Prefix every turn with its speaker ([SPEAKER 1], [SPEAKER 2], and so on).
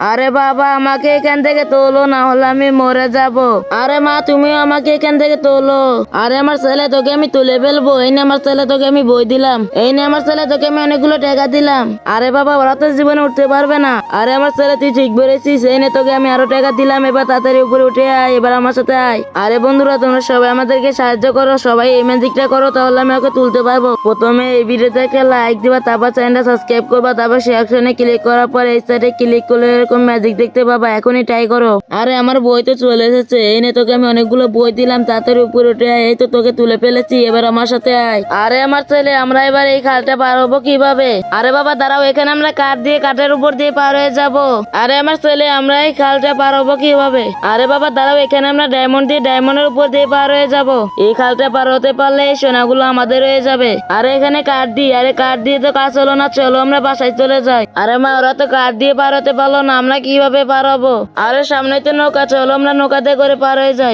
[SPEAKER 1] আরে বাবা, আমাকে এখান থেকে তোলো, না হলে আমি মরে যাব। আরে মা, তুমিও আমাকে এখান থেকে তোলো। আরে আমার ছেলে, তোকে আমি তুলে ফেলবো। এই নে আমার ছেলে, তোকে আমি বই দিলাম। এই নে আমার ছেলে, তোকে আমি অনেকগুলো টাকা দিলাম। আরে বাবা, ওরা তো জীবনে উঠতে পারবে না। আরে আমার ছেলে, তুই ঠিক বলেছিস। এই নে, তোকে আমি আরো টাকা দিলাম। এবার তাড়াতাড়ি উপরে উঠে আয়, এবার আমার সাথে আয়। আরে বন্ধুরা, তোমরা সবাই আমাদেরকে সাহায্য করো, সবাই এই ম্যাজিকটা করো, তাহলে আমি ওকে তুলতে পারবো। প্রথমে এই ভিডিওতে একটা লাইক দিবা, তারপর চ্যানেলটা সাবস্ক্রাইব করবা, তারপর সেই অপশনে ক্লিক করার পর এই সাইডে ক্লিক করলে এরকম ম্যাজিক দেখতে পাবা। এখনই ট্রাই করো। আরে আমার বই তো চলে এসেছে। এই নে, তোকে আমি অনেকগুলো বই দিলাম, তাড়াতাড়ি উপরে উঠে আয়। এই তো তোকে তুলে ফেলেছি, এবার আমার সাথে আয়। আরে আমার ছেলে, আমরা এবার এই খালটা পার হবো কিভাবে? আরে বাবা দাঁড়াও, এখানে আমরা কাঠের উপর দিয়ে পার হয়ে যাব। আরে আমার ছেলে, আমরা এই খালটা পার হবো কিভাবে? আরে বাবা দাঁড়াও, এখানে আমরা ডায়মন্ডের উপর দিয়ে পার হয়ে যাব। এই খালটা পার হতে পারলে এই সোনাগুলো আমাদের হয়ে যাবে। আরে এখানে কাঠ দিয়ে তো কাজ হলো না, চলো আমরা বাসায় চলে যাই। আরে মা, ওরা তো কাঠ দিয়ে পার হতে পারলো না, আমরা কিভাবে পার হবো? আরে সামনে তো নৌকা, চলো আমরা নৌকাতে করে পার হয়ে যাই।